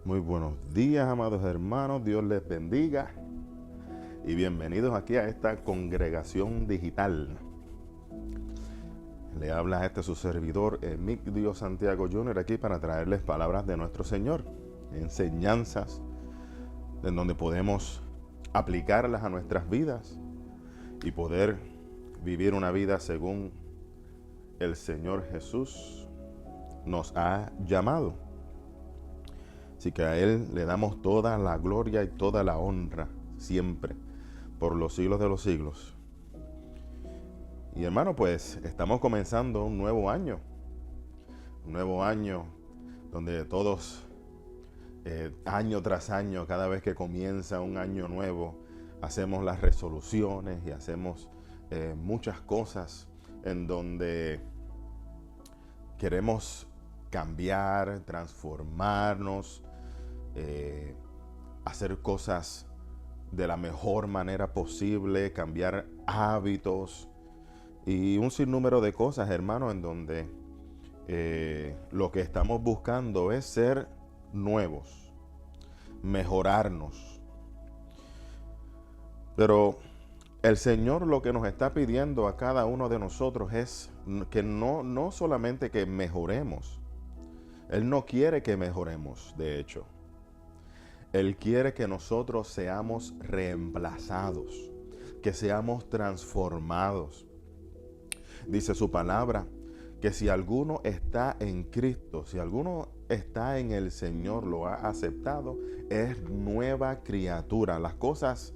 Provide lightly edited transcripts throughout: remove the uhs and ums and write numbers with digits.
Muy buenos días, amados hermanos, Dios les bendiga y bienvenidos aquí a esta congregación digital. Le habla su servidor, Emigdio Santiago Jr., aquí para traerles palabras de nuestro Señor, enseñanzas en donde podemos aplicarlas a nuestras vidas y poder vivir una vida según el Señor Jesús nos ha llamado. Así que a Él le damos toda la gloria y toda la honra, siempre, por los siglos de los siglos. Y hermano, pues estamos comenzando un nuevo año donde todos, año tras año, cada vez que comienza un año nuevo, hacemos las resoluciones y hacemos muchas cosas en donde queremos cambiar, transformarnos, hacer cosas de la mejor manera posible, cambiar hábitos y un sinnúmero de cosas, hermano, en donde lo que estamos buscando es ser nuevos, mejorarnos. Pero el Señor lo que nos está pidiendo a cada uno de nosotros es que no solamente que mejoremos. Él no quiere que mejoremos, de hecho. Él quiere que nosotros seamos reemplazados. que seamos transformados. Dice su palabra que si alguno está en Cristo, si alguno está en el Señor, lo ha aceptado, es nueva criatura. Las cosas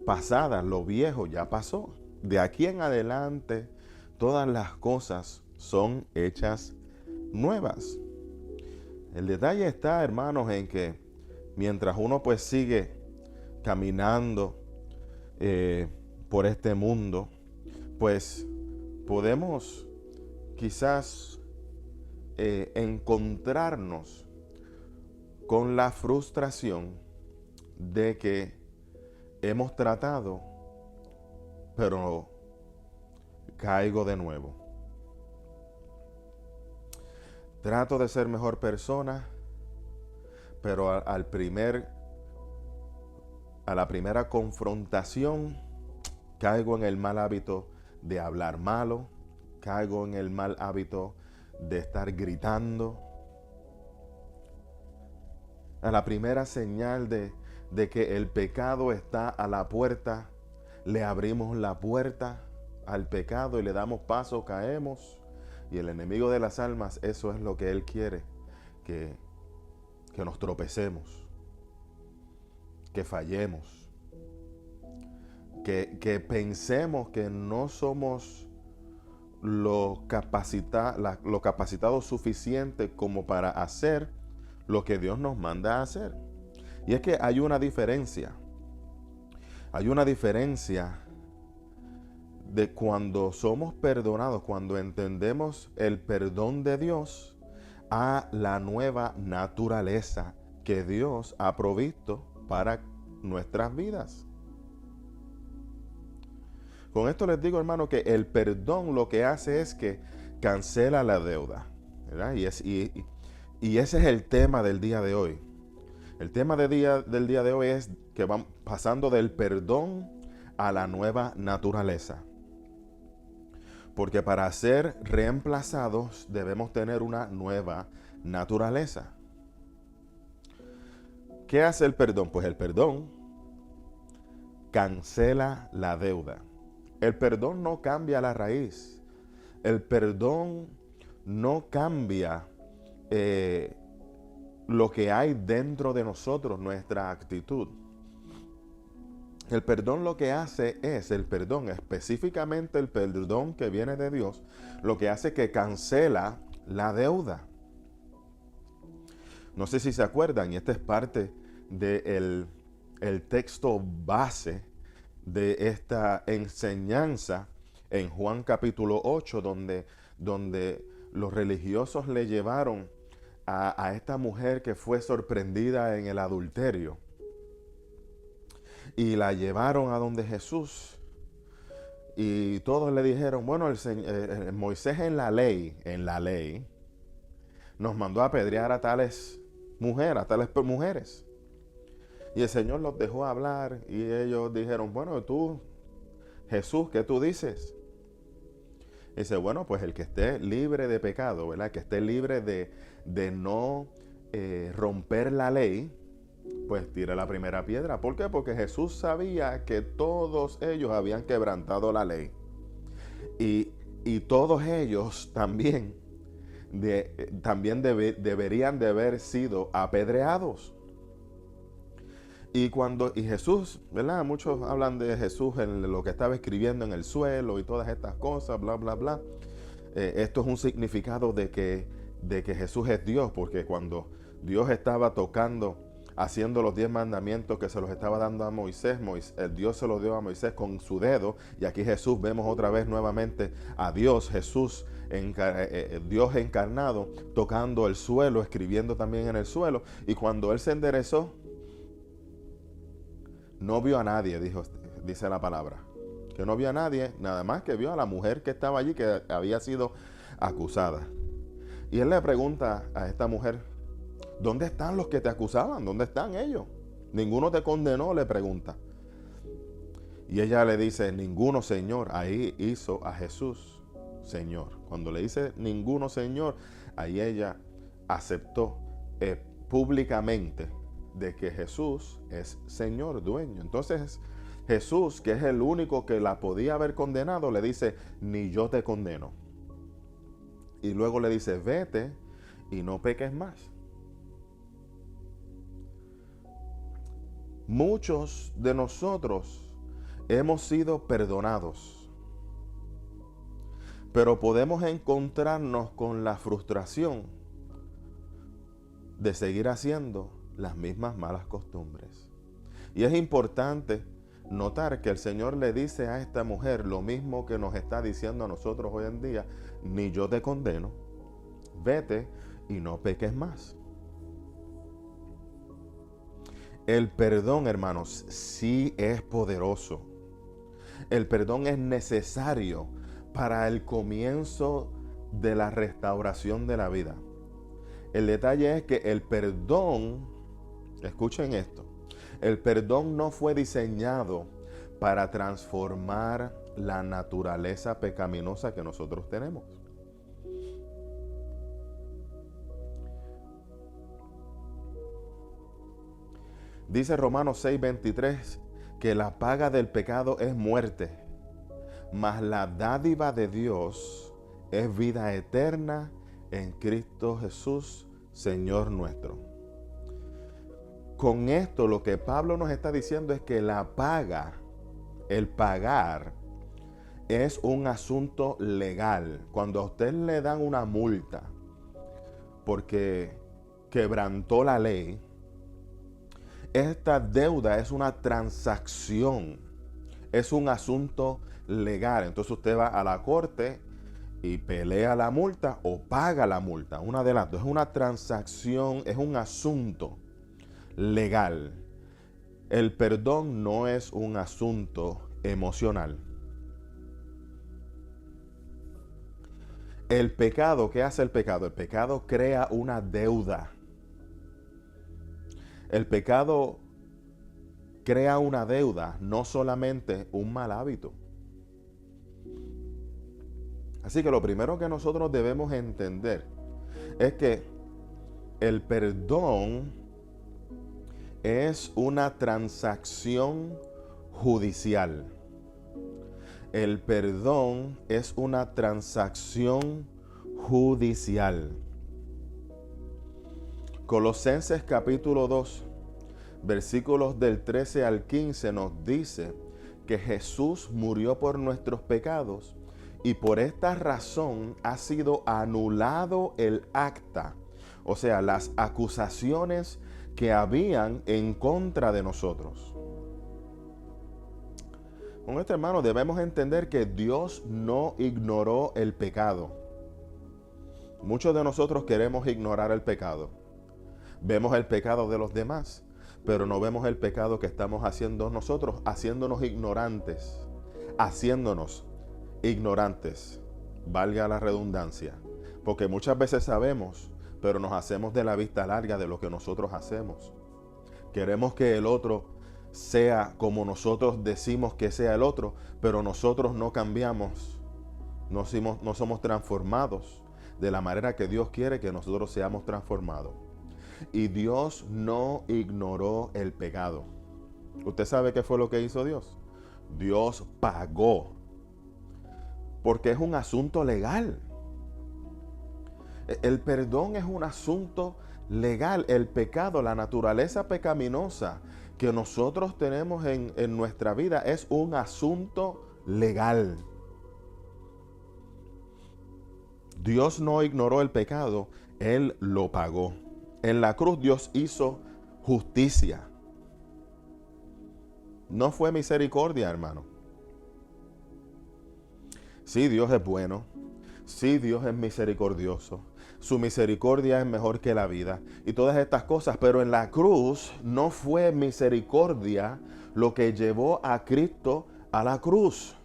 pasadas, lo viejo ya pasó. De aquí en adelante, todas las cosas son hechas nuevas. El detalle está, hermanos, en que mientras uno pues sigue caminando por este mundo, pues podemos quizás encontrarnos con la frustración de que hemos tratado, pero caigo de nuevo. Trato de ser mejor persona, pero a la primera confrontación caigo en el mal hábito de hablar malo, caigo en el mal hábito de estar gritando. A la primera señal de que el pecado está a la puerta, le abrimos la puerta al pecado y le damos paso, caemos. Y el enemigo de las almas, eso es lo que él quiere, que nos tropecemos, que fallemos, que pensemos que no somos lo capacitado suficiente como para hacer lo que Dios nos manda a hacer. Y es que hay una diferencia de cuando somos perdonados, cuando entendemos el perdón de Dios, a la nueva naturaleza que Dios ha provisto para nuestras vidas. Con esto les digo, hermano, que el perdón lo que hace es que cancela la deuda, ¿verdad? Y ese es el tema del día de hoy. El tema del día de hoy es que van pasando del perdón a la nueva naturaleza. Porque para ser reemplazados debemos tener una nueva naturaleza. ¿Qué hace el perdón? Pues el perdón cancela la deuda. El perdón no cambia la raíz. El perdón no cambia lo que hay dentro de nosotros, nuestra actitud. El perdón lo que hace es, el perdón, específicamente el perdón que viene de Dios, lo que hace que cancela la deuda. No sé si se acuerdan, y esta es parte del texto base de esta enseñanza en Juan capítulo 8, donde los religiosos le llevaron a esta mujer que fue sorprendida en el adulterio. Y la llevaron a donde Jesús. Y todos le dijeron, bueno, Moisés en la ley, nos mandó a apedrear a tales mujeres. Y el Señor los dejó hablar y ellos dijeron, bueno, tú, Jesús, ¿qué tú dices? Y dice, bueno, pues el que esté libre de pecado, ¿verdad? Que esté libre de no romper la ley, pues tira la primera piedra. ¿Por qué? Porque Jesús sabía que todos ellos habían quebrantado la ley. Y todos ellos también, deberían de haber sido apedreados. Y Jesús, ¿verdad? Muchos hablan de Jesús en lo que estaba escribiendo en el suelo y todas estas cosas, bla, bla, bla. Esto es un significado de que Jesús es Dios, porque cuando Dios estaba haciendo los 10 mandamientos que se los estaba dando a Moisés, Dios se los dio a Moisés con su dedo, y aquí Jesús vemos otra vez nuevamente a Dios, Dios encarnado, tocando el suelo, escribiendo también en el suelo, y cuando Él se enderezó, no vio a nadie, dice la palabra, que no vio a nadie, nada más que vio a la mujer que estaba allí, que había sido acusada. Y Él le pregunta a esta mujer, ¿dónde están los que te acusaban? ¿Dónde están ellos? ¿Ninguno te condenó?, le pregunta. Y ella le dice, ninguno, Señor. Ahí hizo a Jesús Señor. Cuando le dice ninguno, Señor, ahí ella aceptó públicamente de que Jesús es Señor, dueño. Entonces Jesús, que es el único que la podía haber condenado, le dice, ni yo te condeno. Y luego le dice, vete y no peques más. Muchos de nosotros hemos sido perdonados, pero podemos encontrarnos con la frustración de seguir haciendo las mismas malas costumbres. Y es importante notar que el Señor le dice a esta mujer lo mismo que nos está diciendo a nosotros hoy en día, ni yo te condeno, vete y no peques más. El perdón, hermanos, sí es poderoso. El perdón es necesario para el comienzo de la restauración de la vida. El detalle es que el perdón, escuchen esto, el perdón no fue diseñado para transformar la naturaleza pecaminosa que nosotros tenemos. Dice Romanos 6:23 que la paga del pecado es muerte, mas la dádiva de Dios es vida eterna en Cristo Jesús, Señor nuestro. Con esto lo que Pablo nos está diciendo es que la paga, el pagar, es un asunto legal. Cuando a usted le dan una multa porque quebrantó la ley, esta deuda es una transacción, es un asunto legal. Entonces usted va a la corte y pelea la multa o paga la multa. Una de las dos. Es una transacción, es un asunto legal. El perdón no es un asunto emocional. El pecado, ¿qué hace el pecado? El pecado crea una deuda. El pecado crea una deuda, no solamente un mal hábito. Así que lo primero que nosotros debemos entender es que el perdón es una transacción judicial. El perdón es una transacción judicial. Colosenses capítulo 2, versículos del 13 al 15 nos dice que Jesús murió por nuestros pecados y por esta razón ha sido anulado el acta, o sea, las acusaciones que habían en contra de nosotros. Con esto, hermano, debemos entender que Dios no ignoró el pecado. Muchos de nosotros queremos ignorar el pecado. Vemos el pecado de los demás, pero no vemos el pecado que estamos haciendo nosotros, haciéndonos ignorantes, valga la redundancia, porque muchas veces sabemos, pero nos hacemos de la vista larga de lo que nosotros hacemos. Queremos que el otro sea como nosotros decimos que sea el otro, pero nosotros no cambiamos, no somos transformados de la manera que Dios quiere que nosotros seamos transformados. Y Dios no ignoró el pecado. ¿Usted sabe qué fue lo que hizo Dios? Dios pagó. Porque es un asunto legal. El perdón es un asunto legal. El pecado, la naturaleza pecaminosa que nosotros tenemos en nuestra vida es un asunto legal. Dios no ignoró el pecado, Él lo pagó. En la cruz Dios hizo justicia. No fue misericordia, hermano. Sí, Dios es bueno. Sí, Dios es misericordioso. Su misericordia es mejor que la vida. Y todas estas cosas. Pero en la cruz no fue misericordia lo que llevó a Cristo a la cruz.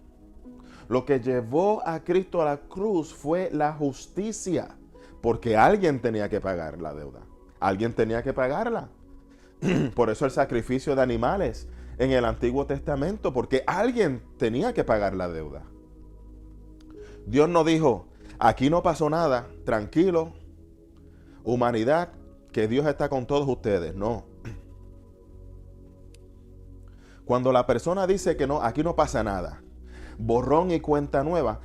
Lo que llevó a Cristo a la cruz fue la justicia. Porque alguien tenía que pagar la deuda. Alguien tenía que pagarla. Por eso el sacrificio de animales en el Antiguo Testamento, porque alguien tenía que pagar la deuda. Dios no dijo, aquí no pasó nada, tranquilo, humanidad, que Dios está con todos ustedes. No. Cuando la persona dice que no, aquí no pasa nada, borrón y cuenta nueva,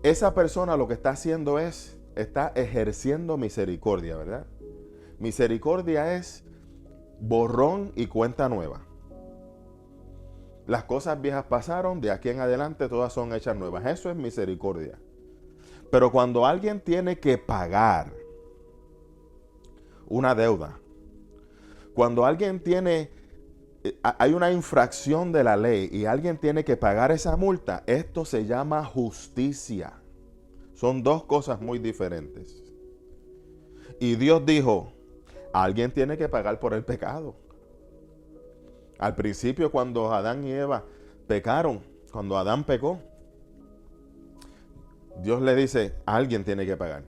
esa persona lo que está haciendo es, está ejerciendo misericordia, ¿verdad? Misericordia es borrón y cuenta nueva. Las cosas viejas pasaron, de aquí en adelante todas son hechas nuevas. Eso es misericordia. Pero cuando alguien tiene que pagar una deuda, cuando alguien hay una infracción de la ley y alguien tiene que pagar esa multa, esto se llama justicia. Son dos cosas muy diferentes. Y Dios dijo, alguien tiene que pagar por el pecado. Al principio, cuando Adán y Eva pecaron, cuando Adán pecó, Dios le dice, alguien tiene que pagar.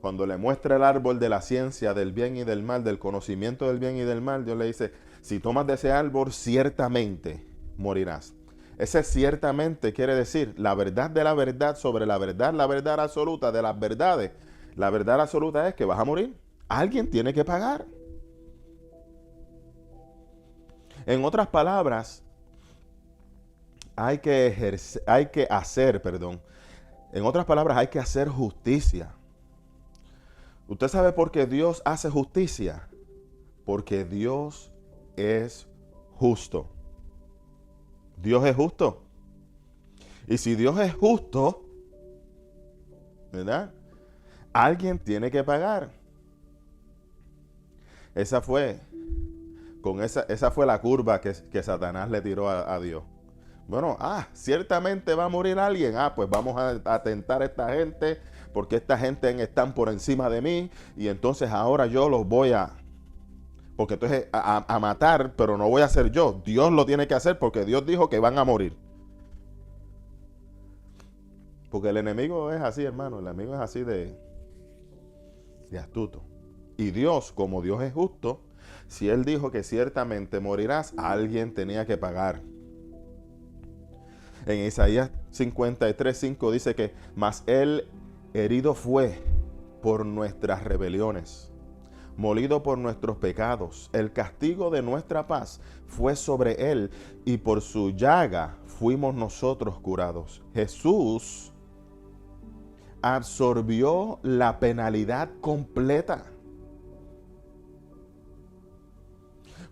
Cuando le muestra el árbol de la ciencia del bien y del mal, del conocimiento del bien y del mal, Dios le dice, si tomas de ese árbol, ciertamente morirás. Ese ciertamente quiere decir la verdad de la verdad sobre la verdad absoluta de las verdades. La verdad absoluta es que vas a morir. Alguien tiene que pagar. En otras palabras, hay que hacer justicia. ¿Usted sabe por qué Dios hace justicia? Porque Dios es justo. Dios es justo. Y si Dios es justo, ¿verdad? Alguien tiene que pagar. Esa fue la curva que Satanás le tiró a Dios. Bueno, ciertamente va a morir alguien. Pues vamos a tentar a esta gente, porque esta gente están por encima de mí, y entonces ahora yo los voy a matar, pero no voy a ser yo. Dios lo tiene que hacer porque Dios dijo que van a morir. Porque el enemigo es así, hermano. El enemigo es así de astuto. Y Dios, como Dios es justo, si Él dijo que ciertamente morirás, alguien tenía que pagar. En Isaías 53:5 dice que, mas Él herido fue por nuestras rebeliones, molido por nuestros pecados. El castigo de nuestra paz fue sobre Él, y por su llaga fuimos nosotros curados. Jesús absorbió la penalidad completa.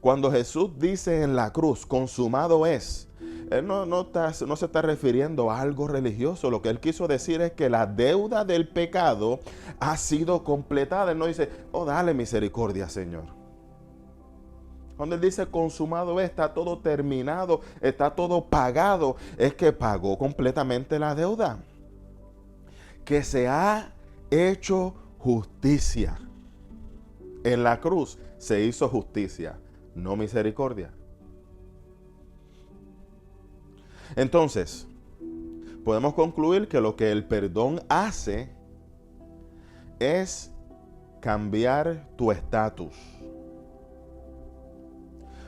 Cuando Jesús dice en la cruz, consumado es, Él no se está refiriendo a algo religioso. Lo que Él quiso decir es que la deuda del pecado ha sido completada. Él no dice, dale misericordia, Señor. Cuando Él dice consumado es, está todo terminado, está todo pagado, es que pagó completamente la deuda. Que se ha hecho justicia. En la cruz se hizo justicia, no misericordia. Entonces, podemos concluir que lo que el perdón hace es cambiar tu estatus.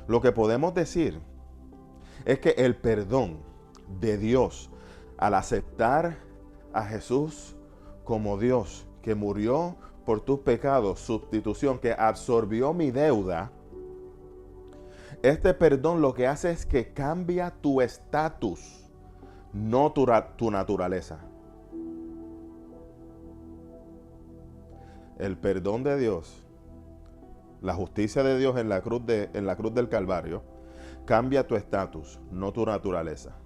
Lo que podemos decir es que el perdón de Dios, al aceptar a Jesús como Dios, que murió por tus pecados, sustitución, que absorbió mi deuda, este perdón lo que hace es que cambia tu estatus, no tu naturaleza. El perdón de Dios, la justicia de Dios en la cruz del Calvario, cambia tu estatus, no tu naturaleza.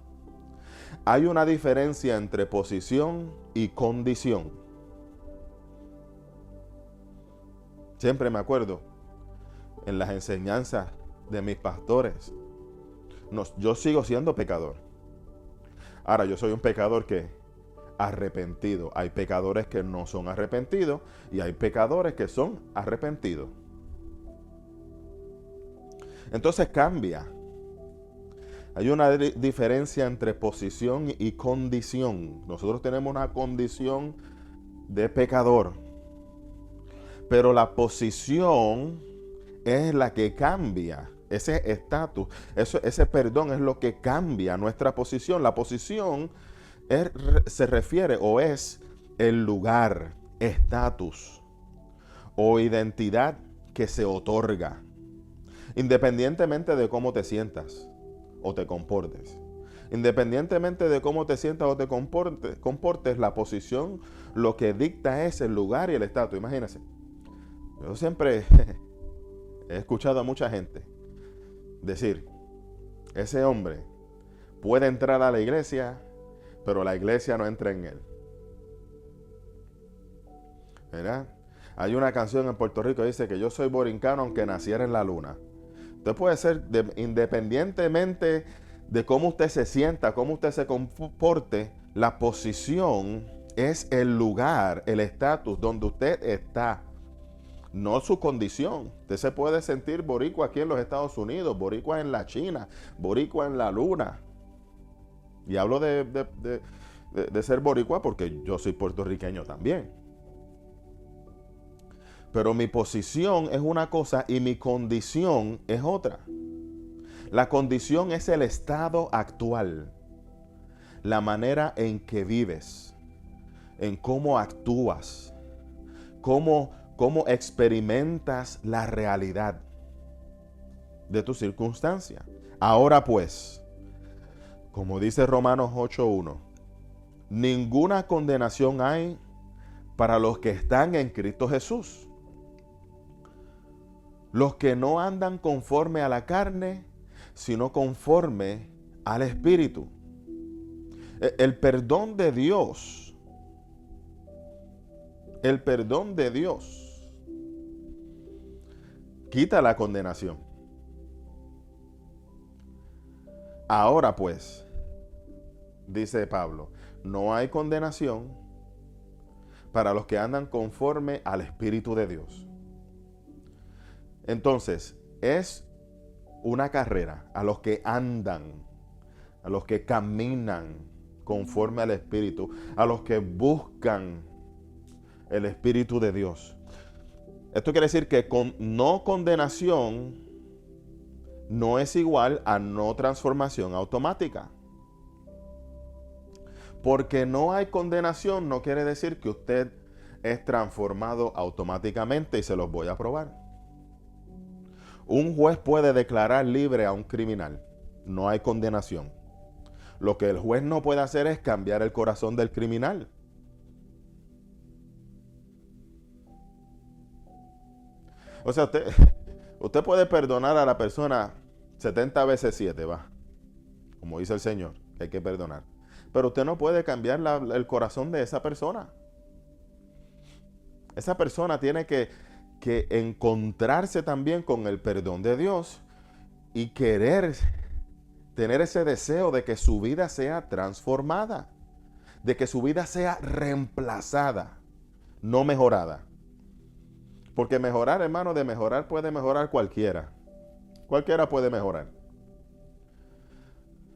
Hay una diferencia entre posición y condición. Siempre me acuerdo en las enseñanzas de mis pastores. Yo sigo siendo pecador. Ahora, yo soy un pecador que arrepentido. Hay pecadores que no son arrepentidos y hay pecadores que son arrepentidos. Entonces cambia. Hay una diferencia entre posición y condición. Nosotros tenemos una condición de pecador, pero la posición es la que cambia. Ese estatus, ese perdón es lo que cambia nuestra posición. La posición se refiere o es el lugar, estatus o identidad que se otorga. Independientemente de cómo te sientas o te comportes. Independientemente de cómo te sientas o te comportes, la posición lo que dicta es el lugar y el estatus. Imagínense. Yo siempre he escuchado a mucha gente decir, ese hombre puede entrar a la iglesia, pero la iglesia no entra en él. ¿Verdad? Hay una canción en Puerto Rico que dice que yo soy borincano aunque naciera en la luna. Usted puede ser, independientemente de cómo usted se sienta, cómo usted se comporte, la posición es el lugar, el estatus donde usted está, no su condición. Usted se puede sentir boricua aquí en los Estados Unidos, boricua en la China, boricua en la luna. Y hablo de ser boricua porque yo soy puertorriqueño también. Pero mi posición es una cosa y mi condición es otra. La condición es el estado actual, la manera en que vives, en cómo actúas, cómo experimentas la realidad de tu circunstancia. Ahora pues, como dice Romanos 8:1, ninguna condenación hay para los que están en Cristo Jesús. Los que no andan conforme a la carne, sino conforme al Espíritu. El perdón de Dios, quita la condenación. Ahora pues, dice Pablo, no hay condenación para los que andan conforme al Espíritu de Dios. Entonces, es una carrera a los que andan, a los que caminan conforme al Espíritu, a los que buscan el Espíritu de Dios. Esto quiere decir que no condenación no es igual a no transformación automática. Porque no hay condenación no quiere decir que usted es transformado automáticamente, y se los voy a probar. Un juez puede declarar libre a un criminal. No hay condenación. Lo que el juez no puede hacer es cambiar el corazón del criminal. O sea, usted puede perdonar a la persona 70 veces 7, va. Como dice el Señor, que hay que perdonar. Pero usted no puede cambiar el corazón de esa persona. Esa persona tiene que encontrarse también con el perdón de Dios y querer tener ese deseo de que su vida sea transformada, de que su vida sea reemplazada, no mejorada. Porque mejorar, hermano, de mejorar puede mejorar cualquiera. Cualquiera puede mejorar.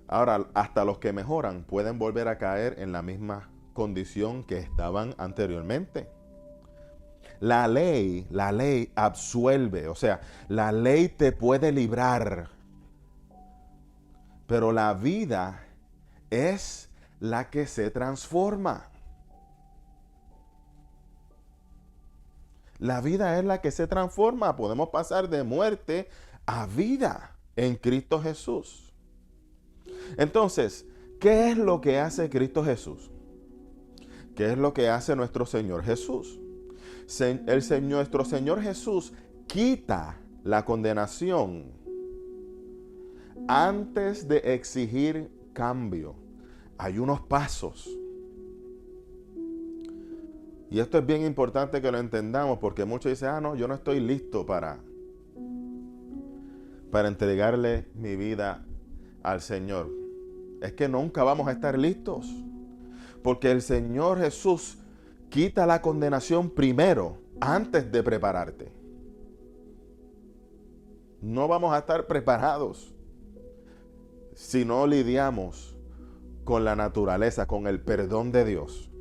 Ahora, hasta los que mejoran pueden volver a caer en la misma condición que estaban anteriormente. La ley absuelve, o sea, la ley te puede librar, pero la vida es la que se transforma. La vida es la que se transforma. Podemos pasar de muerte a vida en Cristo Jesús. Entonces, ¿qué es lo que hace Cristo Jesús? ¿Qué es lo que hace nuestro Señor Jesús? Nuestro Señor Jesús quita la condenación antes de exigir cambio. Hay unos pasos. Y esto es bien importante que lo entendamos, porque muchos dicen, no, yo no estoy listo para entregarle mi vida al Señor. Es que nunca vamos a estar listos, porque el Señor Jesús quita la condenación primero, antes de prepararte. No vamos a estar preparados si no lidiamos con la naturaleza, con el perdón de Dios,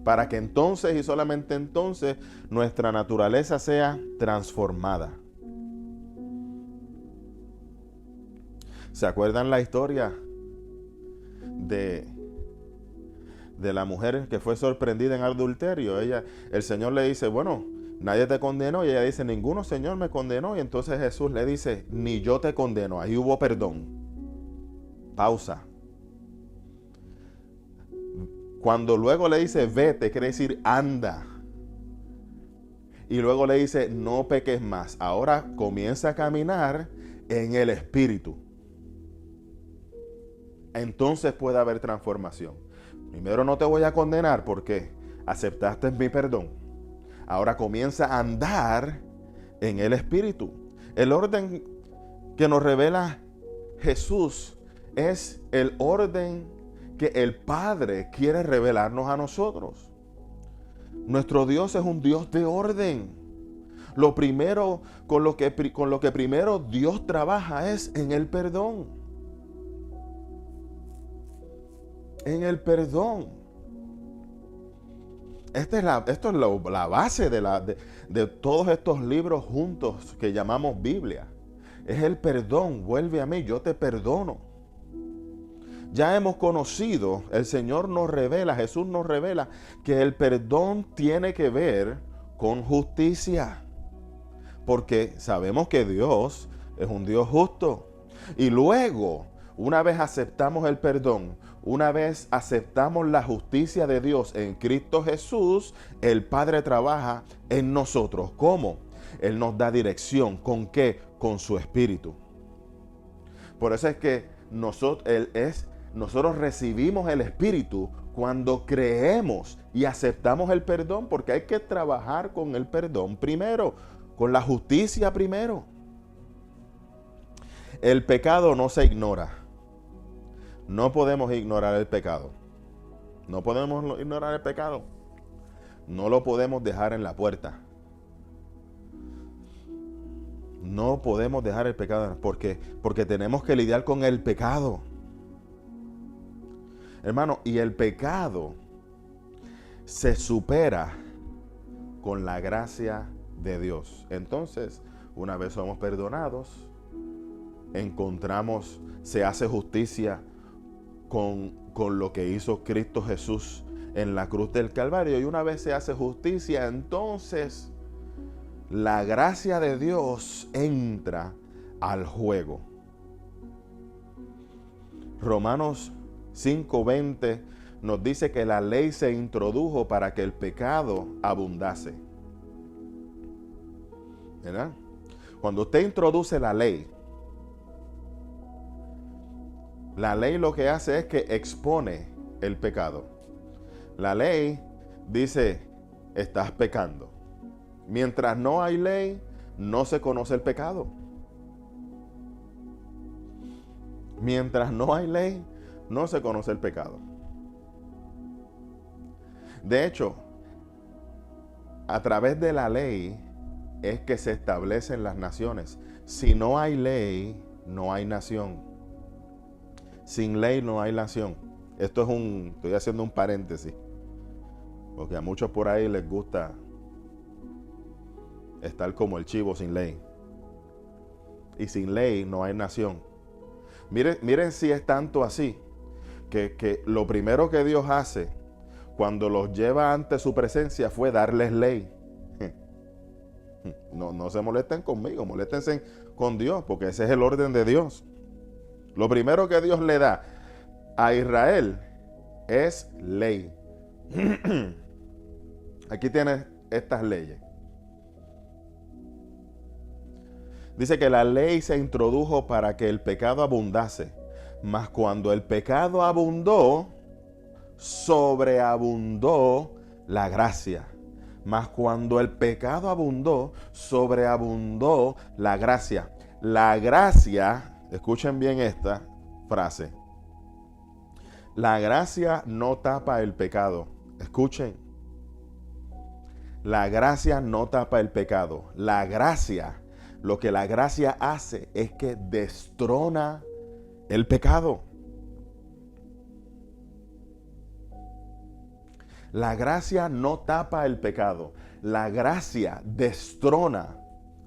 para que entonces y solamente entonces nuestra naturaleza sea transformada. ¿Se acuerdan la historia de la mujer que fue sorprendida en adulterio? El Señor le dice, bueno, nadie te condenó. Y ella dice, ninguno, Señor, me condenó. Y entonces Jesús le dice, ni yo te condeno. Ahí hubo perdón. Pausa. Cuando luego le dice, vete, quiere decir, anda. Y luego le dice, no peques más. Ahora comienza a caminar en el Espíritu. Entonces puede haber transformación. Primero, no te voy a condenar porque aceptaste mi perdón. Ahora comienza a andar en el Espíritu. El orden que nos revela Jesús es el orden que el Padre quiere revelarnos a nosotros. Nuestro Dios es un Dios de orden. Lo primero con lo que primero Dios trabaja es en el perdón. En el perdón. Esto es la base de todos estos libros juntos que llamamos Biblia. Es el perdón. Vuelve a mí, yo te perdono. Ya hemos conocido, el Señor nos revela, Jesús nos revela que el perdón tiene que ver con justicia. Porque sabemos que Dios es un Dios justo. Y luego, una vez aceptamos el perdón, una vez aceptamos la justicia de Dios en Cristo Jesús, el Padre trabaja en nosotros. ¿Cómo? Él nos da dirección. ¿Con qué? Con su Espíritu. Por eso es que nosotros recibimos el Espíritu cuando creemos y aceptamos el perdón, porque hay que trabajar con el perdón primero, con la justicia primero. El pecado no se ignora. No podemos ignorar el pecado. No podemos ignorar el pecado. No lo podemos dejar en la puerta. No podemos dejar el pecado porque tenemos que lidiar con el pecado. Hermano, y el pecado se supera con la gracia de Dios. Entonces, una vez somos perdonados, se hace justicia con lo que hizo Cristo Jesús en la cruz del Calvario. Y una vez se hace justicia, entonces la gracia de Dios entra al juego. Romanos 5:20 nos dice que la ley se introdujo para que el pecado abundase. ¿Verdad? Cuando usted introduce la ley lo que hace es que expone el pecado. La ley dice, estás pecando. Mientras no hay ley, no se conoce el pecado. Mientras no hay ley, no se conoce el pecado. De hecho, a través de la ley es que se establecen las naciones. Si no hay ley, no hay nación. Sin ley no hay nación. Estoy haciendo un paréntesis, porque a muchos por ahí les gusta estar como el chivo sin ley. Y sin ley no hay nación. Miren si es tanto así, que lo primero que Dios hace cuando los lleva ante su presencia fue darles ley. No se molesten conmigo, moléstense con Dios, porque ese es el orden de Dios. Lo primero que Dios le da a Israel es ley. Aquí tienes estas leyes. Dice que la ley se introdujo para que el pecado abundase, mas cuando el pecado abundó, sobreabundó la gracia. Mas cuando el pecado abundó, sobreabundó la gracia. La gracia, escuchen bien esta frase. La gracia no tapa el pecado. Escuchen. La gracia no tapa el pecado. Lo que la gracia hace es que destrona el pecado. La gracia no tapa el pecado. La gracia destrona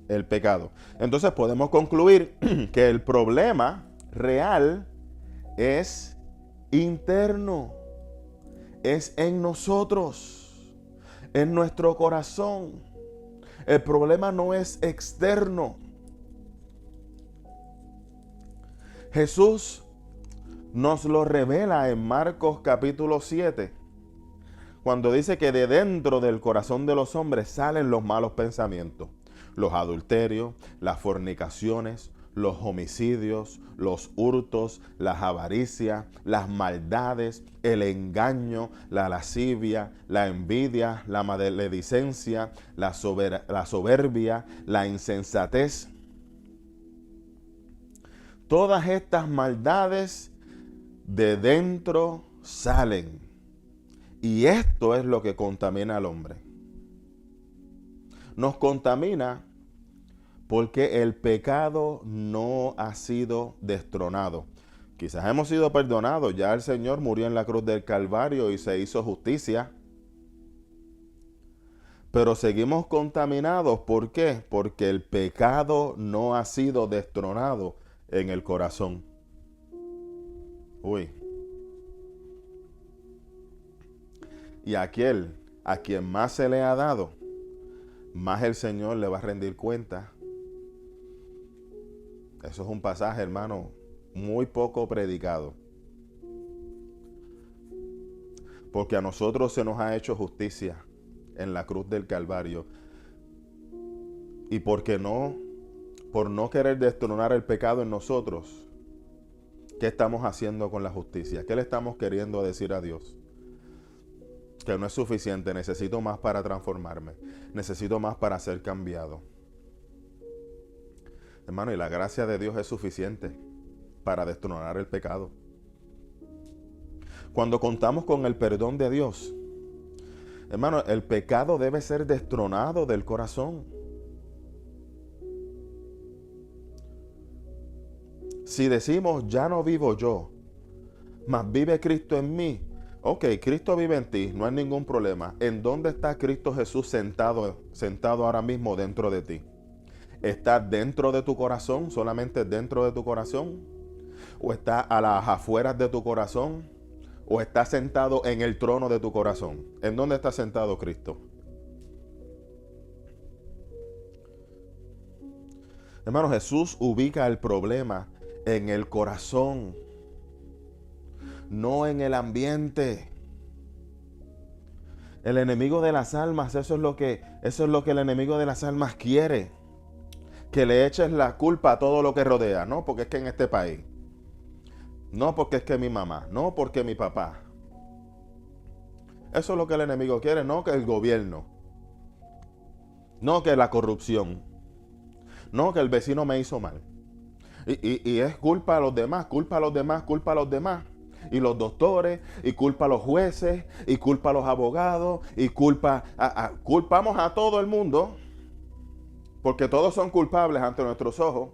el pecado. Entonces podemos concluir que el problema real es interno. Es en nosotros, en nuestro corazón. El problema no es externo. Jesús nos lo revela en Marcos capítulo 7, cuando dice que de dentro del corazón de los hombres salen los malos pensamientos, los adulterios, las fornicaciones, los homicidios, los hurtos, las avaricias, las maldades, el engaño, la lascivia, la envidia, la maledicencia, la soberbia, la insensatez. Todas estas maldades de dentro salen. Y esto es lo que contamina al hombre. Nos contamina porque el pecado no ha sido destronado. Quizás hemos sido perdonados. Ya el Señor murió en la cruz del Calvario y se hizo justicia. Pero seguimos contaminados. ¿Por qué? Porque el pecado no ha sido destronado en el corazón. Uy. Y aquel a quien más se le ha dado, más el Señor le va a rendir cuenta. Eso es un pasaje, hermano, muy poco predicado. Porque a nosotros se nos ha hecho justicia en la cruz del Calvario. Y por no querer destronar el pecado en nosotros, ¿qué estamos haciendo con la justicia? ¿Qué le estamos queriendo decir a Dios? Que no es suficiente, necesito más para transformarme, necesito más para ser cambiado. Hermano, y la gracia de Dios es suficiente para destronar el pecado. Cuando contamos con el perdón de Dios, hermano, el pecado debe ser destronado del corazón. Si decimos, ya no vivo yo, mas vive Cristo en mí. Ok, Cristo vive en ti, no hay ningún problema. ¿En dónde está Cristo Jesús sentado ahora mismo dentro de ti? ¿Está dentro de tu corazón, solamente dentro de tu corazón? ¿O está a las afueras de tu corazón? ¿O está sentado en el trono de tu corazón? ¿En dónde está sentado Cristo? Hermano, Jesús ubica el problema en el corazón, no en el ambiente. El enemigo de las almas, eso es lo que el enemigo de las almas quiere. Que le eches la culpa a todo lo que rodea. No, porque es que en este país. No, porque es que mi mamá. No, porque mi papá. Eso es lo que el enemigo quiere. No, que el gobierno. No, que la corrupción. No, que el vecino me hizo mal. Y es culpa a los demás, culpa a los demás, culpa a los demás. Y los doctores, y culpa a los jueces, y culpa a los abogados, y culpamos a todo el mundo, porque todos son culpables ante nuestros ojos.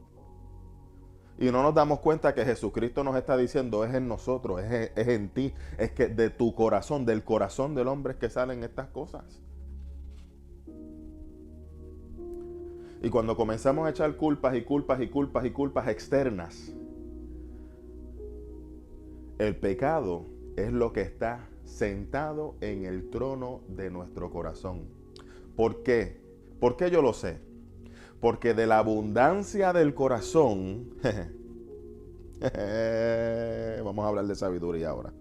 Y no nos damos cuenta que Jesucristo nos está diciendo, es en nosotros, es en ti, es que de tu corazón, del corazón del hombre es que salen estas cosas. Y cuando comenzamos a echar culpas y culpas y culpas y culpas externas, el pecado es lo que está sentado en el trono de nuestro corazón. ¿Por qué? ¿Por qué yo lo sé? Porque de la abundancia del corazón, vamos a hablar de sabiduría ahora.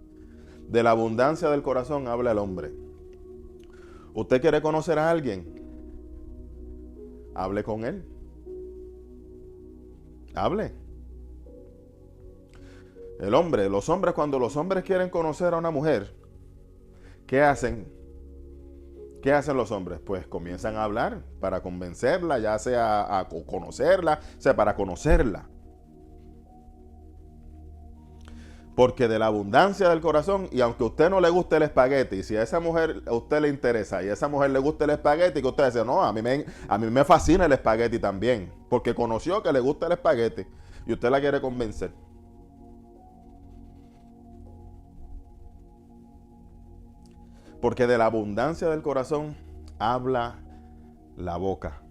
De la abundancia del corazón habla el hombre. ¿Usted quiere conocer a alguien? Hable con él. Hable. Los hombres, cuando los hombres quieren conocer a una mujer, ¿qué hacen? ¿Qué hacen los hombres? Pues comienzan a hablar para convencerla, ya sea a conocerla, sea para conocerla. Porque de la abundancia del corazón, y aunque a usted no le guste el espagueti, si a esa mujer a usted le interesa y a esa mujer le gusta el espagueti, que usted dice, no, a mí me fascina el espagueti también, porque conoció que le gusta el espagueti y usted la quiere convencer. Porque de la abundancia del corazón habla la boca.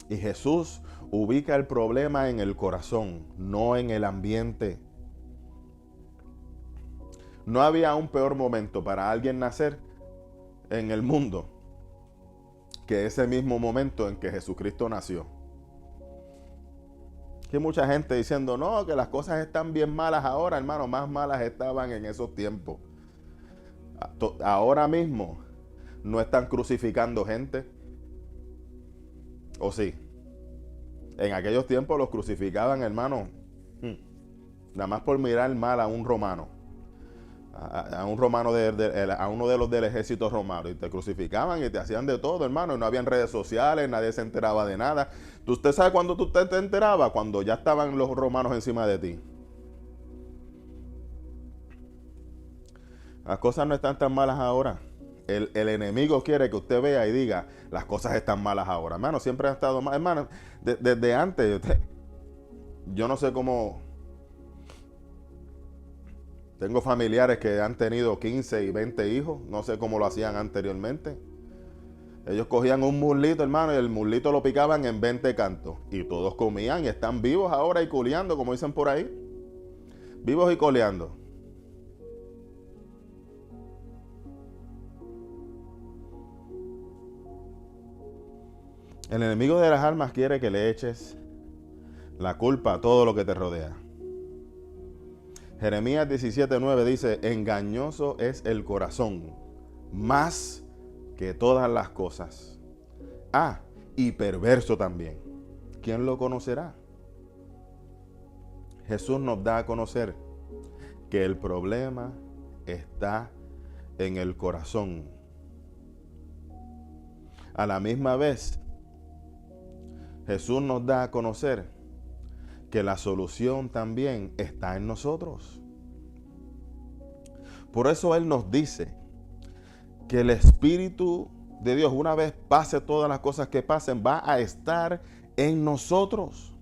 Y Jesús ubica el problema en el corazón, no en el ambiente. No había un peor momento para alguien nacer en el mundo que ese mismo momento en que Jesucristo nació. Que mucha gente diciendo, no, que las cosas están bien malas ahora, hermano, más malas estaban en esos tiempos. Ahora mismo no están crucificando gente, ¿o sí? En aquellos tiempos los crucificaban, hermano, nada más por mirar mal a un romano. A un romano, a uno de los del ejército romano, y te crucificaban y te hacían de todo, hermano, y no habían redes sociales, nadie se enteraba de nada. ¿Usted sabe cuándo tú te enterabas? Cuando ya estaban los romanos encima de ti. Las cosas no están tan malas ahora. El enemigo quiere que usted vea y diga, las cosas están malas ahora. Hermano, siempre han estado mal. Hermano, desde antes, yo no sé cómo. Tengo familiares que han tenido 15 y 20 hijos. No sé cómo lo hacían anteriormente. Ellos cogían un muslito, hermano, y el muslito lo picaban en 20 cantos. Y todos comían y están vivos ahora y coleando, como dicen por ahí. Vivos y coleando. El enemigo de las almas quiere que le eches la culpa a todo lo que te rodea. Jeremías 17:9 dice, engañoso es el corazón, más que todas las cosas. Y perverso también. ¿Quién lo conocerá? Jesús nos da a conocer que el problema está en el corazón. A la misma vez, Jesús nos da a conocer que la solución también está en nosotros. Por eso Él nos dice que el Espíritu de Dios, una vez pase todas las cosas que pasen, va a estar en nosotros.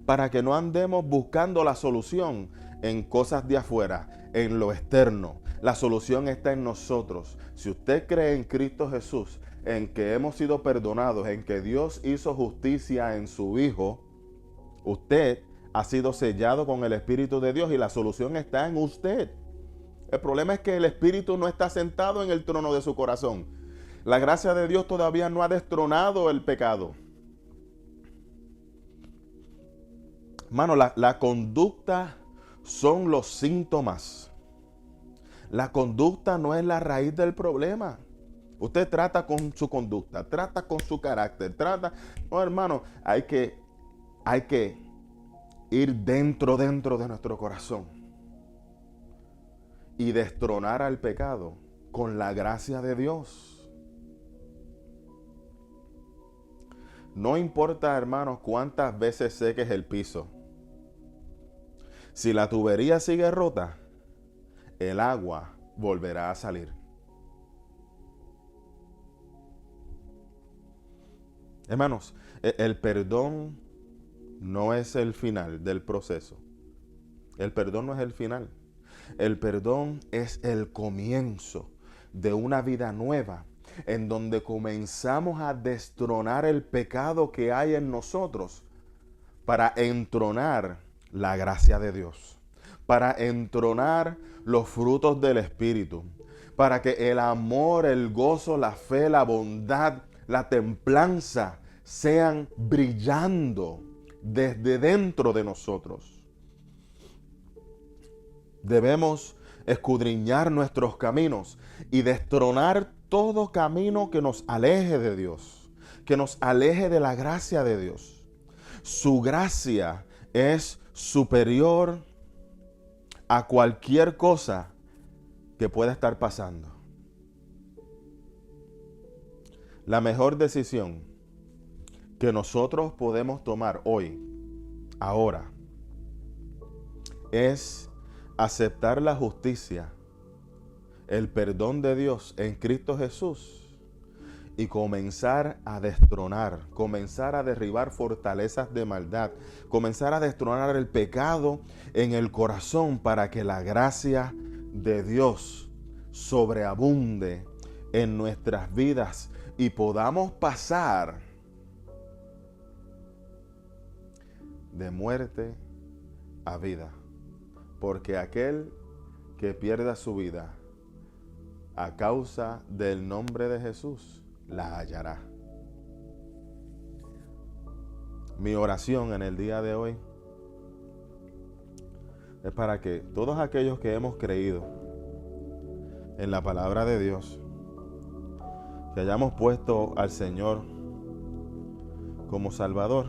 Para que no andemos buscando la solución en cosas de afuera, en lo externo. La solución está en nosotros. Si usted cree en Cristo Jesús, en que hemos sido perdonados, en que Dios hizo justicia en su Hijo, usted ha sido sellado con el Espíritu de Dios y la solución está en usted. El problema es que el Espíritu no está sentado en el trono de su corazón. La gracia de Dios todavía no ha destronado el pecado. Hermano, la conducta son los síntomas. La conducta no es la raíz del problema. Usted trata con su conducta, trata con su carácter, trata. No, hermano, hay que ir dentro de nuestro corazón y destronar al pecado con la gracia de Dios. No importa, hermanos, cuántas veces seques el piso. Si la tubería sigue rota, el agua volverá a salir. Hermanos, el perdón no es el final del proceso. El perdón no es el final. El perdón es el comienzo de una vida nueva, en donde comenzamos a destronar el pecado que hay en nosotros para entronar la gracia de Dios, para entronar los frutos del Espíritu, para que el amor, el gozo, la fe, la bondad, la templanza sean brillando desde dentro de nosotros. Debemos escudriñar nuestros caminos y destronar todo camino que nos aleje de Dios, que nos aleje de la gracia de Dios. Su gracia es superior a cualquier cosa que pueda estar pasando. La mejor decisión que nosotros podemos tomar hoy, ahora, es aceptar la justicia, el perdón de Dios en Cristo Jesús y comenzar a destronar, comenzar a derribar fortalezas de maldad, comenzar a destronar el pecado en el corazón para que la gracia de Dios sobreabunde en nuestras vidas y podamos pasar de muerte a vida. Porque aquel que pierda su vida a causa del nombre de Jesús, la hallará. Mi oración en el día de hoy es para que todos aquellos que hemos creído en la palabra de Dios, que hayamos puesto al Señor como Salvador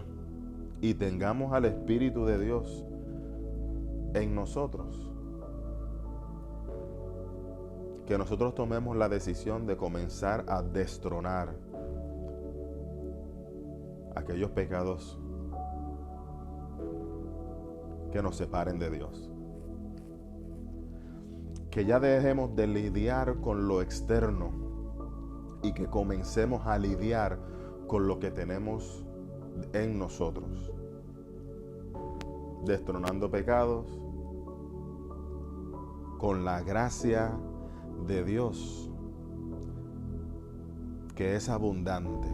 y tengamos al Espíritu de Dios en nosotros, que nosotros tomemos la decisión de comenzar a destronar aquellos pecados que nos separen de Dios. Que ya dejemos de lidiar con lo externo y que comencemos a lidiar con lo que tenemos en nosotros. Destronando pecados con la gracia de Dios, que es abundante.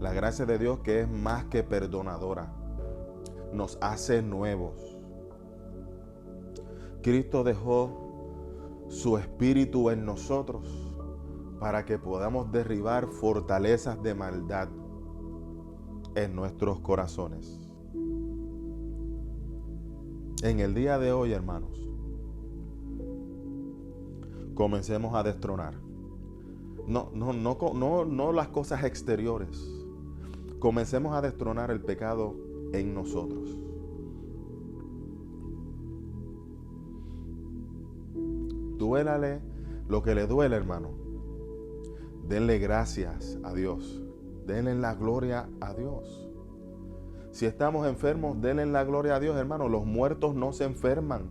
La gracia de Dios, que es más que perdonadora, nos hace nuevos. Cristo dejó su Espíritu en nosotros para que podamos derribar fortalezas de maldad en nuestros corazones. En el día de hoy, hermanos, comencemos a destronar. No las cosas exteriores. Comencemos a destronar el pecado en nosotros. Duélale lo que le duele, hermano. Denle gracias a Dios. Denle la gloria a Dios. Si estamos enfermos, denle la gloria a Dios, hermano. Los muertos no se enferman.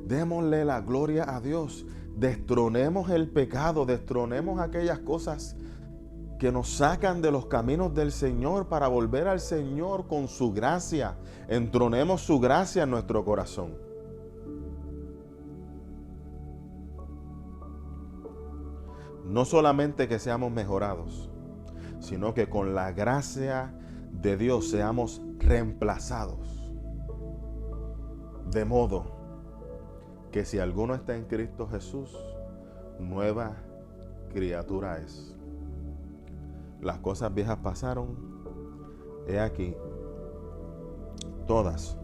Démosle la gloria a Dios. Destronemos el pecado. Destronemos aquellas cosas que nos sacan de los caminos del Señor para volver al Señor con su gracia. Entronemos su gracia en nuestro corazón. No solamente que seamos mejorados, sino que con la gracia de Dios seamos reemplazados. De modo que si alguno está en Cristo Jesús, nueva criatura es. Las cosas viejas pasaron, he aquí, todas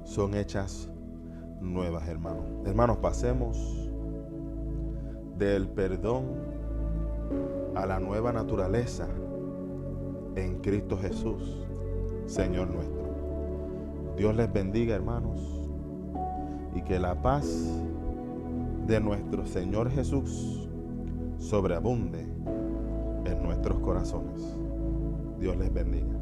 son hechas nuevas, hermanos. Hermanos, pasemos del perdón a la nueva naturaleza en Cristo Jesús, Señor nuestro. Dios les bendiga, hermanos, y que la paz de nuestro Señor Jesús sobreabunde en nuestros corazones. Dios les bendiga.